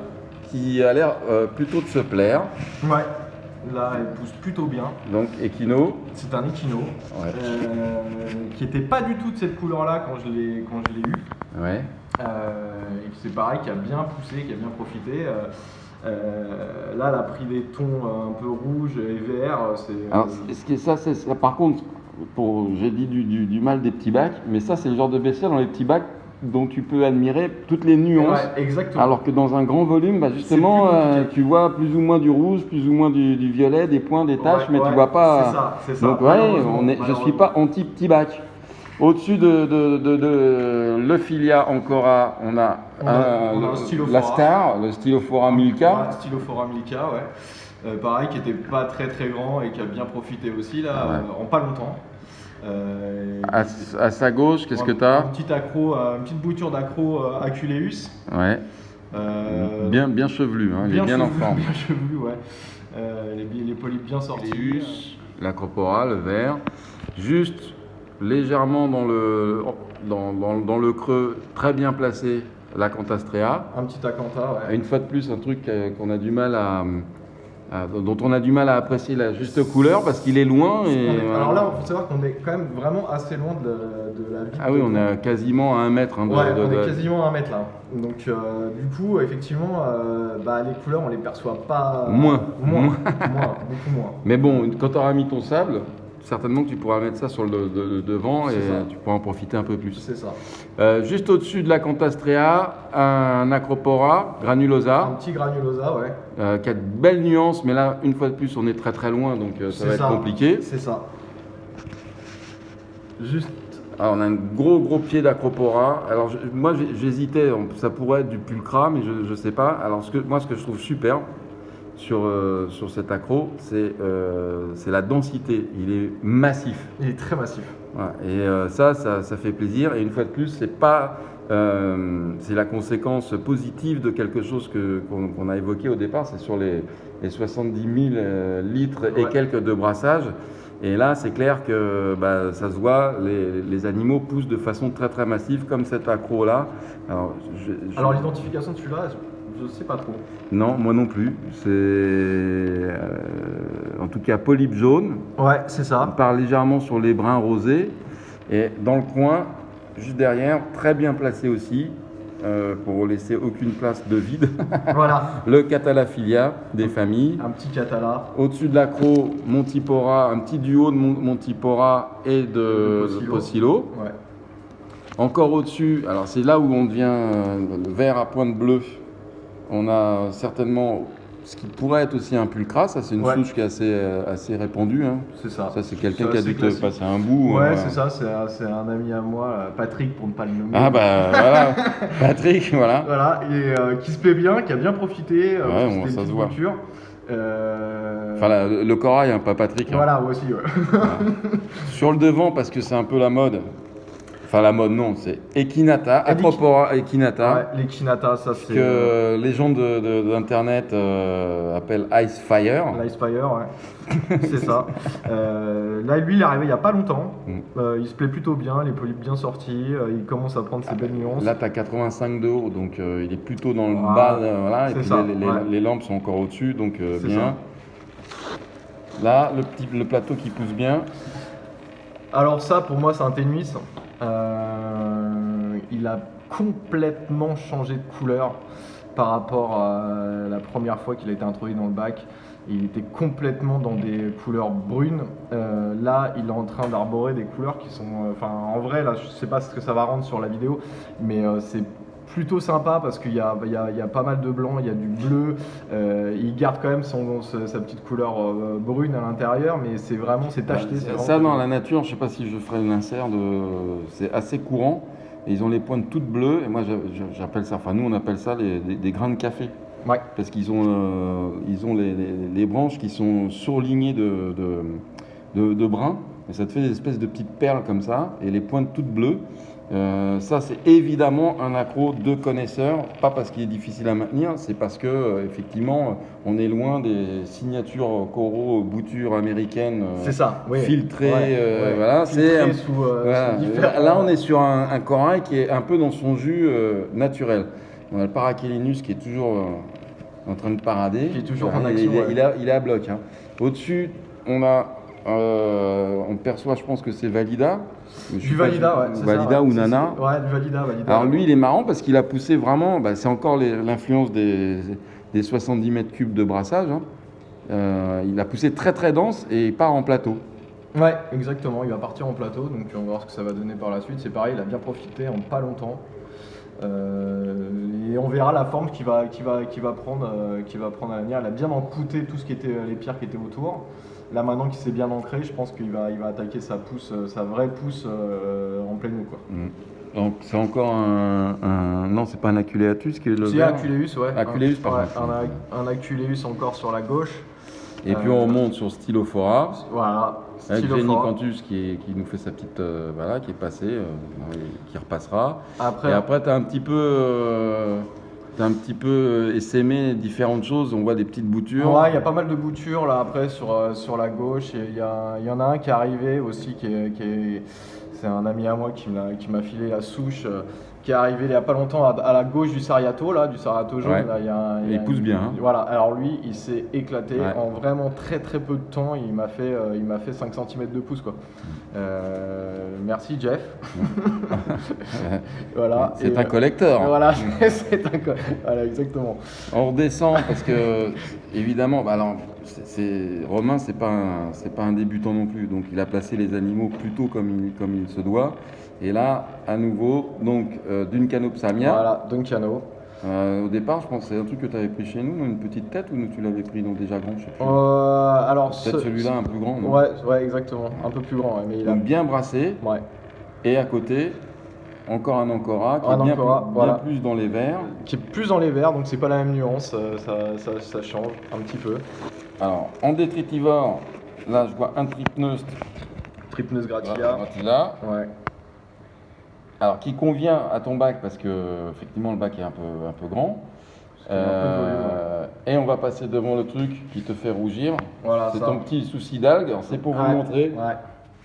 qui a l'air plutôt de se plaire. Ouais. Là, elle pousse plutôt bien. Donc, Equino. C'est un Equino Ouais. qui n'était pas du tout de cette couleur-là quand je l'ai eu. Ouais. Et c'est pareil, qui a bien poussé, qui a bien profité. Là, elle a pris des tons un peu rouges et verts. Alors, ça, par contre, j'ai dit du mal des petits bacs, mais ça, c'est le genre de bestiole dans les petits bacs dont tu peux admirer toutes les nuances. Ouais, exactement. Alors que dans un grand volume, bah justement, C'est plus compliqué. tu vois plus ou moins du rouge, plus ou moins du violet, des points, des taches, mais tu vois pas. C'est ça. Donc ouais, je suis pas anti petit bac. Au-dessus de le filia Ancora, on a un Stylophora. la star, le Stylophora Milka. Ouais, Stylophora Milka, ouais. Pareil, qui était pas très très grand et qui a bien profité aussi là, en pas longtemps. À sa gauche, qu'est-ce que tu as? Une petite bouture d'accro Aculeus. Ouais. Bien chevelu, hein, il est bien en forme. Bien chevelu, ouais. Les polypes bien sortis. L'acropora, le vert. Juste légèrement dans le creux, très bien placé, l'Acantastrea. Un petit Acanta, ouais. Une fois de plus, un truc qu'on a du mal dont on a du mal à apprécier la juste couleur parce qu'il est loin. Alors là, il faut savoir qu'on est quand même vraiment assez loin de la vitre. Ah oui, on est quasiment à 1 mètre. Hein, on est quasiment à 1 mètre là. Donc du coup, effectivement, les couleurs, on les perçoit pas. Moins, beaucoup moins. Mais bon, quand tu auras mis ton sable, certainement que tu pourras mettre ça sur le devant et tu pourras en profiter un peu plus. C'est ça. Juste au-dessus de l'Acantastrea, un Acropora granulosa. Un petit granulosa, ouais. Qui a de belles nuances, mais là, une fois de plus, on est très très loin, donc ça va être compliqué. C'est ça. Juste. Alors, on a un gros pied d'Acropora. Alors, moi, j'hésitais, ça pourrait être du pulcra, mais je ne sais pas. Alors, ce que je trouve super sur cet accro, c'est la densité. Il est massif. Il est très massif. Voilà. Et ça fait plaisir. Et une fois de plus, c'est la conséquence positive de quelque chose qu'on a évoqué au départ. C'est sur les 70 000 litres et quelques de brassage. Et là, c'est clair que ça se voit, les animaux poussent de façon très très massive, comme cet accro-là. Alors l'identification de celui-là, je ne sais pas trop. Non, moi non plus. C'est en tout cas polype jaune. Ouais, c'est ça. On part légèrement sur les brins rosés. Et dans le coin, juste derrière, très bien placé aussi, pour laisser aucune place de vide. Voilà. Le Catalaphilia des familles. Un petit Catala. Au-dessus de l'accro, Montipora, un petit duo de Montipora et de Pocillo. Ouais. Encore au-dessus, alors c'est là où on devient le vert à pointe bleue. On a certainement ce qui pourrait être aussi un pulcra, ça c'est une souche qui est assez répandue. Hein. C'est ça. Ça c'est quelqu'un qui a dû te passer un bout. Ouais, c'est ça, c'est un ami à moi, Patrick pour ne pas le nommer. Ah bah voilà, Patrick, voilà. Voilà, et qui se plaît bien, qui a bien profité. Ça se voit. Boutures. Enfin le corail, hein, pas Patrick. Hein. Voilà, moi aussi, ouais. Voilà. Sur le devant, parce que c'est un peu la mode. Enfin, la mode, non, c'est Echinata, Acropora Echinata. Ouais, l'Echinata, ça c'est. Que les gens d'internet appellent Icefire. L'Icefire, ouais. C'est ça. Là, lui, il est arrivé il n'y a pas longtemps. Il se plaît plutôt bien, les polypes bien sortis. Il commence à prendre ses belles nuances. Là, tu as 85 de haut, donc il est plutôt dans le bas. Voilà, et puis les lampes sont encore au-dessus, donc bien. Ça. Là, le plateau qui pousse bien. Alors, ça, pour moi, c'est un ténuis. Il a complètement changé de couleur par rapport à la première fois qu'il a été introduit dans le bac. Il était complètement dans des couleurs brunes. Là, il est en train d'arborer des couleurs qui sont... en vrai, là, je ne sais pas ce que ça va rendre sur la vidéo, mais c'est plutôt sympa parce qu'il y a pas mal de blanc, il y a du bleu. Il garde quand même sa petite couleur brune à l'intérieur, mais c'est tacheté. Ça, dans la nature, je ne sais pas si je ferai une insert, c'est assez courant. Et ils ont les pointes toutes bleues, et moi j'appelle ça, nous on appelle ça des grains de café. Ouais. Parce qu'ils ont, les branches qui sont surlignées de brun, et ça te fait des espèces de petites perles comme ça, et les pointes toutes bleues. Ça c'est évidemment un accro de connaisseurs, pas parce qu'il est difficile à maintenir, c'est parce que effectivement on est loin des signatures coraux boutures américaines filtrées. Voilà, filtrées sous différents... Là on est sur un corail qui est un peu dans son jus naturel. On a le Parachélinus qui est toujours en train de parader. Qui est toujours en action. Il est à bloc. Hein. Au-dessus, on perçoit, je pense que c'est Valida. Du Valida, ouais. Valida ou Nana. Ouais, du Valida. Alors lui, il est marrant parce qu'il a poussé vraiment, c'est encore l'influence des 70 mètres cubes de brassage. Hein. Il a poussé très très dense et il part en plateau. Ouais, exactement. Il va partir en plateau, donc on va voir ce que ça va donner par la suite. C'est pareil, il a bien profité en pas longtemps. Et on verra la forme qu'il va prendre à l'avenir. Il a bien encouté tout ce qui était les pierres qui étaient autour. Là maintenant qu'il s'est bien ancré, je pense qu'il va attaquer sa vraie pousse en pleine eau, quoi. Donc c'est encore non, c'est pas un Aculeatus qui est le vert. C'est Aculeus, ouais. Aculeus, par contre. Un Aculeus encore sur la gauche. Et puis on remonte sur Stylophora. Voilà. Avec Genicanthus qui nous fait sa petite qui est passé, qui repassera. Et après tu as un petit peu essaimé différentes choses, on voit des petites boutures. Ouais, il y a pas mal de boutures là après sur la gauche. Il y en a un qui est arrivé aussi c'est un ami à moi qui m'a filé la souche. qui est arrivé il n'y a pas longtemps à la gauche du Sariato, là, du Sariato jaune. Ouais. Là, Il pousse bien, hein. Voilà, alors lui, il s'est éclaté Ouais. en vraiment très très peu de temps. Il m'a fait 5 cm de pouce, quoi. Merci Jeff. Voilà. C'est Et, un collector. Voilà, c'est un voilà, exactement. On redescend parce que, évidemment, bah alors, Romain, c'est pas un débutant non plus. Donc, il a placé les animaux plutôt comme il se doit. Et là, à nouveau, donc, d'une Canopsamia. Voilà, Duncano. Au départ, je pense que c'est un truc que tu avais pris chez nous, une petite tête, ou tu l'avais pris donc déjà grand, je sais plus. Alors, Peut-être celui-là un plus grand, non? Ouais, exactement. Un peu plus grand, ouais, mais il a. Donc, bien brassé. Ouais. Et à côté, encore un Ancora qui Un est bien, Ancora, plus, voilà. bien plus dans les verts. Qui est plus dans les verts, donc c'est pas la même nuance, ça change un petit peu. Alors, en détritivore, là, je vois un Trypneust. Trypneus gratia. Gratila. Ouais. Alors, qui convient à ton bac parce que, effectivement, le bac est un peu grand. Un peu de volume, Et on va passer devant le truc qui te fait rougir. Voilà, C'est ça. ton petit souci d'algue. Alors, c'est pour vous Ouais, montrer. Ouais.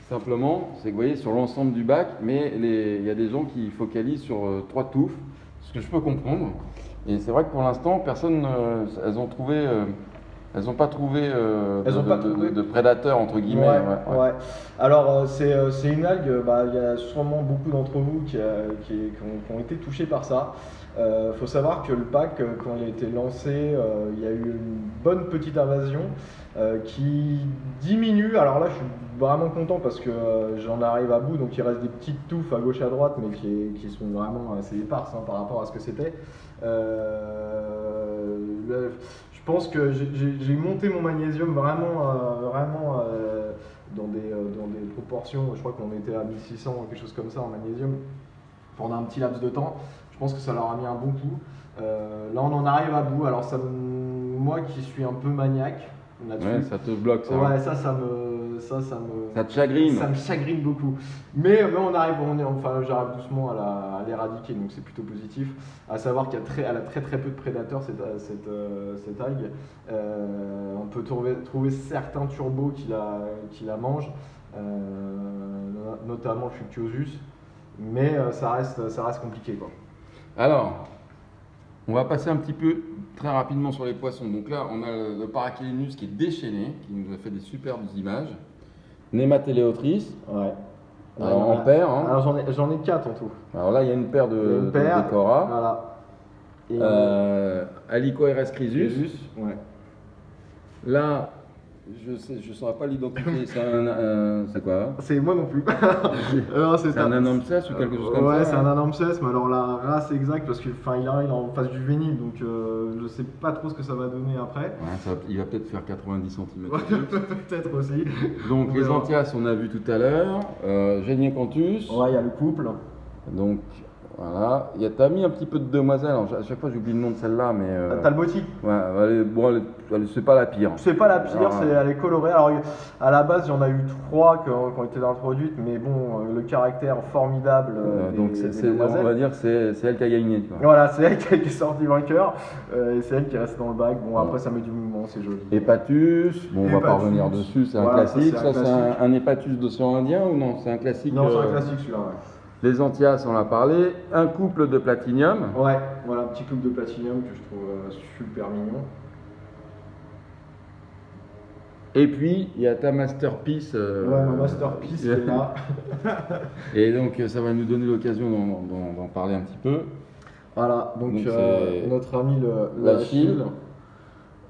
Simplement, c'est que vous voyez sur l'ensemble du bac, mais il y a des gens qui focalisent sur 3 touffes, ce que je peux comprendre. Et c'est vrai que pour l'instant, personne, elles n'ont pas trouvé de prédateurs entre guillemets. Ouais. Alors c'est une algue, il y a sûrement beaucoup d'entre vous qui ont été touchés par ça. Faut savoir que le bac, quand il a été lancé, il y a eu une bonne petite invasion qui diminue. Alors là, je suis vraiment content parce que j'en arrive à bout, donc il reste des petites touffes à gauche et à droite, mais qui sont vraiment assez éparses par rapport à ce que c'était. Je pense que j'ai monté mon magnésium vraiment dans des proportions. Je crois qu'on était à 1600 ou quelque chose comme ça en magnésium pendant un petit laps de temps. Je pense que ça leur a mis un bon coup. Là, on en arrive à bout. Alors, moi qui suis un peu maniaque là-dessus, Ouais, ça te bloque ça. ouais, ça te chagrine. Ça me chagrine beaucoup. Mais on arrive, j'arrive doucement à l'éradiquer, donc c'est plutôt positif. À savoir qu'elle a très peu de prédateurs, cette algue. On peut trouver certains turbos qui la mangent, notamment le Fructuosus, mais ça reste compliqué, quoi. Alors, on va passer un petit peu très rapidement sur les poissons. Donc là, on a le Parachélinus qui est déchaîné, qui nous a fait des superbes images. Nématéléotrice. Ouais. Alors, en paire. Hein. Alors j'en ai 4 en tout. Alors là, il y a une paire de Décora. Voilà. Et Alicoeres crisus. Ouais. Là, je ne saurais pas l'identifier. C'est quoi hein? C'est moi non plus. C'est un Anampses ou quelque chose comme ça? Ouais, c'est un Anampses, mais alors la race exacte, parce qu'il est en phase juvénile, donc je sais pas trop ce que ça va donner après. Ouais, il va peut-être faire 90 cm. Peut-être aussi. Donc les Anthias, on a vu tout à l'heure. Géniecanthus. Ouais, il y a le couple. Donc voilà. T'as mis un petit peu de demoiselle. Alors, à chaque fois, j'oublie le nom de celle-là, mais. Talboti. Ouais, c'est pas la pire. C'est pas la pire, Alors, elle est colorée. Alors à la base, il y en a eu 3 qui ont été introduites, mais bon, le caractère formidable. Donc on va dire que c'est elle qui a gagné. Tu vois. Voilà, c'est elle qui est sortie vainqueur, et c'est elle qui reste dans le bac. Bon, après, ça met du mouvement, c'est joli. Hépatus, bon, on va pas revenir dessus, c'est un classique. Ça, c'est un Hépatus d'océan Indien ou non? C'est un classique. Non, c'est un classique celui-là, ouais. Les Anthias, on l'a parlé. Un couple de platinium. Ouais, voilà, un petit couple de platinium que je trouve super mignon. Et puis, il y a ta masterpiece. Ouais, ma masterpiece qui est là. Et donc, ça va nous donner l'occasion d'en parler un petit peu. Voilà, donc notre ami l'Achille.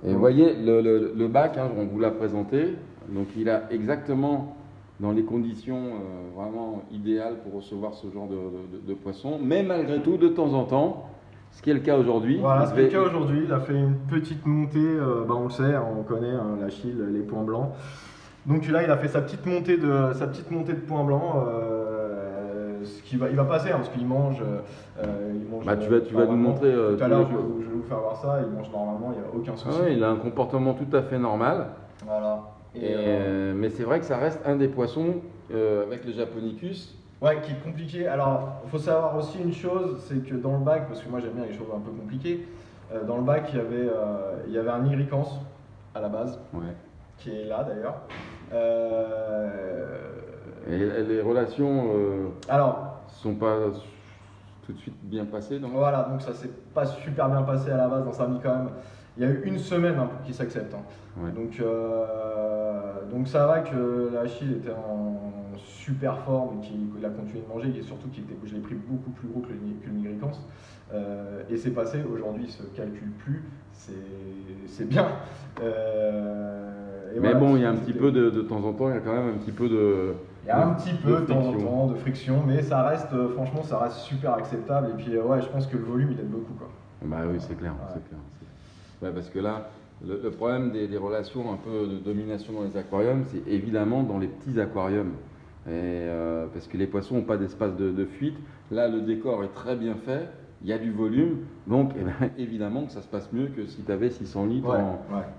Et vous voyez, le bac, hein, on vous l'a présenté. Donc, il a exactement dans les conditions vraiment idéales pour recevoir ce genre de poisson. Mais malgré tout, de temps en temps, ce qui est le cas aujourd'hui. Voilà, ce qui est le cas aujourd'hui, il a fait une petite montée, on le sait, on connaît l'Achille, les points blancs. Donc là, il a fait sa petite montée de points blancs, il va passer, hein, parce qu'il mange. Tu vas nous montrer. Tout à l'heure, je vais vous faire voir ça, il mange normalement, il n'y a aucun souci. Ouais, il a un comportement tout à fait normal. Voilà. Mais c'est vrai que ça reste un des poissons avec le Japonicus. Ouais, qui est compliqué. Alors, il faut savoir aussi une chose, c'est que dans le bac, parce que moi j'aime bien les choses un peu compliquées, dans le bac il y avait un irricans à la base, qui est là d'ailleurs. Et les relations sont pas tout de suite bien passé. Donc. Voilà, donc ça s'est pas super bien passé à la base, ça a mis quand même. Il y a eu une semaine pour qu'il s'accepte. Ouais. Donc ça va que l'Achille était en super forme et qu'il a continué de manger et surtout je l'ai pris beaucoup plus gros que le nigricans. Et c'est passé, aujourd'hui il se calcule plus, c'est bien. Mais voilà, bon, il y a un petit peu de temps en temps, il y a quand même un petit peu de. Il y a un petit peu de temps en temps de friction, mais ça reste, franchement, ça reste super acceptable. Et puis, ouais, je pense que le volume, il aide beaucoup, quoi. Bah oui, c'est clair, c'est clair. Ouais, parce que là, le problème des relations un peu de domination dans les aquariums, c'est évidemment dans les petits aquariums. Parce que les poissons n'ont pas d'espace de fuite. Là, le décor est très bien fait, il y a du volume, donc évidemment que ça se passe mieux que si tu avais 600 litres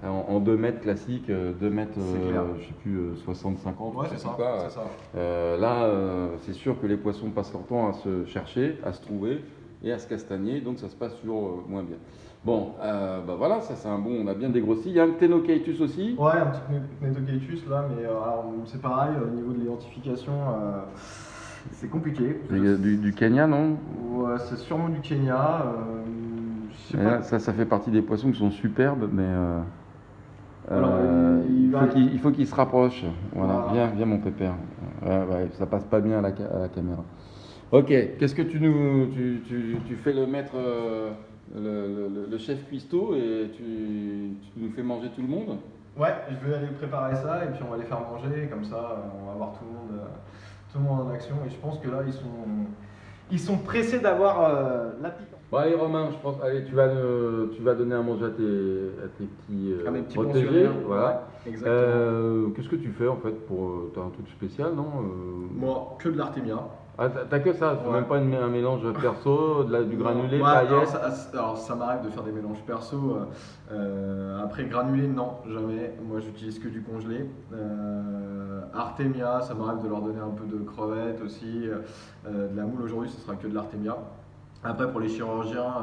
en 2 mètres classiques, 2 mètres, je sais plus, 60-50. Ouais, c'est ça. Là, c'est sûr que les poissons passent leur temps à se chercher, à se trouver et à se castagner, donc ça se passe toujours moins bien. Bon, bah voilà, ça c'est un bon, on a bien dégrossi. Il y a un Ctenochaetus aussi. Ouais, un petit Ctenochaetus là, mais alors c'est pareil, au niveau de l'identification, c'est compliqué. Du Kenya, non? Ouais, c'est sûrement du Kenya. Je sais pas. Là, ça fait partie des poissons qui sont superbes, mais alors, il faut qu'il se rapproche. Voilà, viens mon pépère. Ouais, ça passe pas bien à la caméra. Ok, qu'est-ce que tu fais le maître, le chef cuistot et tu nous fais manger tout le monde? Ouais, je vais aller préparer ça et puis on va les faire manger, comme ça on va voir tout le monde en action. Et je pense que là ils sont pressés d'avoir la pique. Bon allez Romain, je pense, allez tu vas donner à manger à tes petits protégés, voilà. Exactement. Qu'est-ce que tu fais en fait t'as un truc spécial, non? Moi, que de l'artémia. Ah, t'as que ça, c'est même pas un mélange perso, du granulé, paillettes. Alors ça m'arrive de faire des mélanges perso. Après granulé, non, jamais. Moi j'utilise que du congelé. Artemia, ça m'arrive de leur donner un peu de crevettes aussi. De la moule aujourd'hui, ce sera que de l'artémia. Après pour les chirurgiens,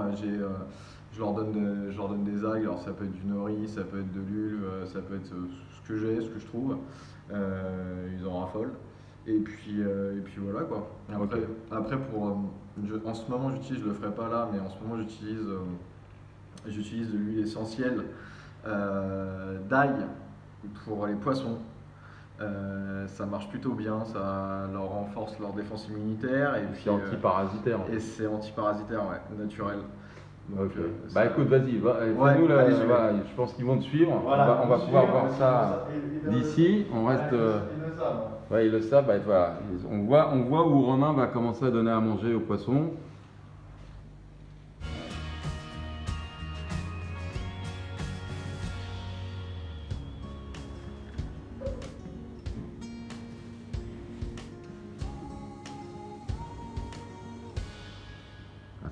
je leur donne des algues. Alors ça peut être du nori, ça peut être de l'ulve, ça peut être ce que je trouve. Ils en raffolent. Et puis voilà quoi. Après en ce moment j'utilise, je le ferai pas là, mais en ce moment j'utilise de l'huile essentielle d'ail pour les poissons. Ça marche plutôt bien, ça leur renforce leur défense immunitaire et puis c'est antiparasitaire. Et c'est antiparasitaire, ouais, naturel. Donc, bah écoute, vas-y, fais-nous là, voilà, je pense qu'ils vont te suivre. Voilà, on va pouvoir voir ça d'ici. On reste. Ouais, ils le savent. Bah, voilà. On voit où Romain va commencer à donner à manger aux poissons.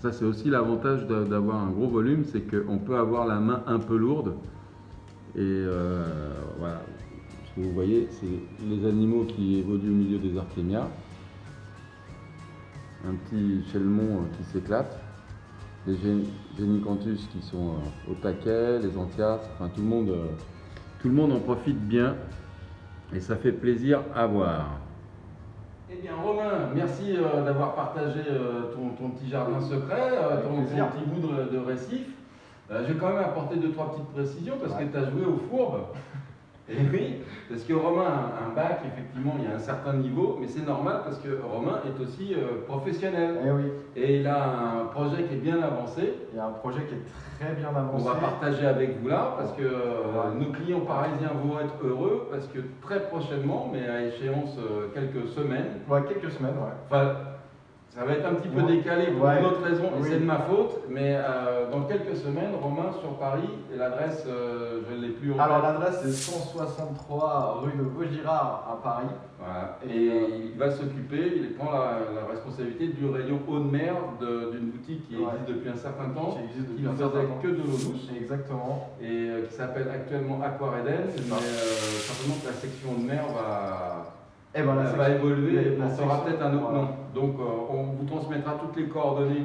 Ça, c'est aussi l'avantage d'avoir un gros volume, c'est qu'on peut avoir la main un peu lourde. Et voilà, ce que vous voyez, c'est les animaux qui évoluent au milieu des artémias. Un petit chelmon qui s'éclate. Les génicanthus qui sont au taquet, les anthias, enfin tout le monde en profite bien. Et ça fait plaisir à voir. Eh bien Romain, merci d'avoir partagé ton petit jardin secret, ton petit bout de récif. Je vais quand même apporter 2-3 petites précisions parce que tu as joué aux fourbes. Et oui, parce que Romain a un bac, effectivement, il y a un certain niveau, mais c'est normal parce que Romain est aussi professionnel. Et oui. Et il a un projet qui est bien avancé. Il y a un projet qui est très bien avancé. On va partager avec vous là parce que nos clients parisiens vont être heureux parce que très prochainement, mais à échéance quelques semaines. Ouais, quelques semaines, ouais. Enfin, ça va être un petit peu décalé pour une autre raison, et c'est de ma faute, mais dans quelques semaines, Romain sur Paris, et l'adresse, je ne l'ai plus. Alors l'adresse c'est 163 rue de Vaugirard à Paris. Voilà. Et il va s'occuper, il prend la responsabilité du rayon eau de mer d'une boutique qui existe depuis un certain temps, qui ne faisait que de l'eau douce. Exactement. Et qui s'appelle actuellement Aquareden, mais simplement que la section eau de mer va évoluer et portera peut-être un autre nom. Donc on vous transmettra toutes les coordonnées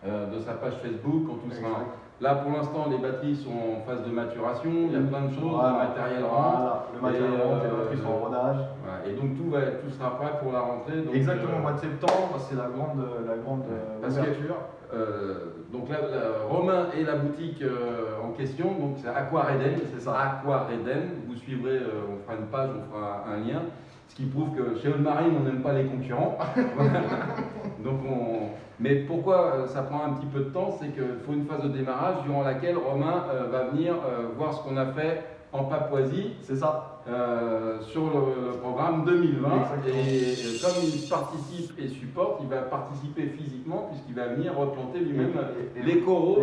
de sa page Facebook quand tout sera Là, pour l'instant, les batteries sont en phase de maturation, il y a plein de choses, Voilà. le matériel rentre. Voilà, le matériel rentre, les batteries sont en rodage. Voilà. Et donc tout sera prêt pour la rentrée. Donc, Exactement, au mois de septembre, c'est la grande parce que- ouverture. donc là, Romain et la boutique en question, donc c'est Aquareden, C'est ça. Aquareden. Vous suivrez, on fera une page, on fera un lien. Ce qui prouve que chez Old-Marine, on n'aime pas les concurrents. Donc mais pourquoi ça prend un petit peu de temps, c'est qu'il faut une phase de démarrage durant laquelle Romain va venir voir ce qu'on a fait en Papouasie. C'est ça. Sur le programme 2020. Exactement. Et comme il participe et supporte, il va participer physiquement puisqu'il va venir replanter lui-même les coraux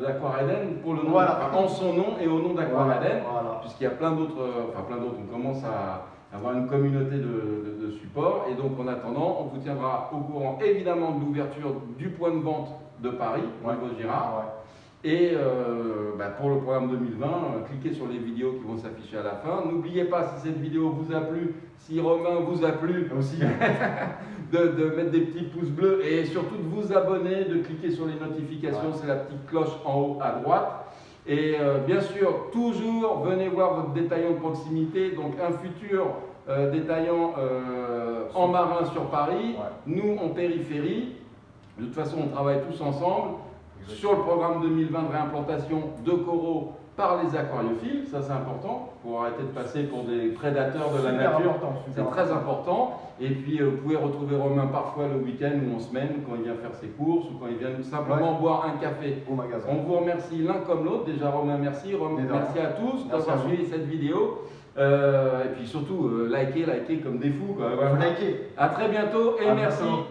d'Aquareden pour le nom, Voilà. enfin, en son nom et au nom d'Aquareden, Voilà. puisqu'il y a plein d'autres, on commence à avoir une communauté de support. Et donc en attendant, on vous tiendra au courant évidemment de l'ouverture du point de vente de Paris, au Ouais. niveau Girard. Ouais. Et pour le programme 2020, cliquez sur les vidéos qui vont s'afficher à la fin. N'oubliez pas, si cette vidéo vous a plu, si Romain vous a plu, Aussi. de mettre des petits pouces bleus et surtout de vous abonner, de cliquer sur les notifications, Ouais. c'est la petite cloche en haut à droite. Et bien sûr, toujours venez voir votre détaillant de proximité, donc un futur détaillant en marin sur Paris, Ouais. nous en périphérie. De toute façon, on travaille tous ensemble. Sur le programme 2020 de réimplantation de coraux par les aquariophiles, ça c'est important pour arrêter de passer pour des prédateurs de la Super nature. important, C'est super très important. Et puis vous pouvez retrouver Romain parfois le week-end ou en semaine quand il vient faire ses courses ou quand il vient simplement boire un café. Au magasin. On vous remercie l'un comme l'autre. Déjà Romain, merci. Romain, Mais de rien. merci à tous Merci d'avoir à vous. suivi cette vidéo. Et puis surtout, likez comme des fous. Quoi. Voilà. Vous likez. À très bientôt et À merci. bientôt.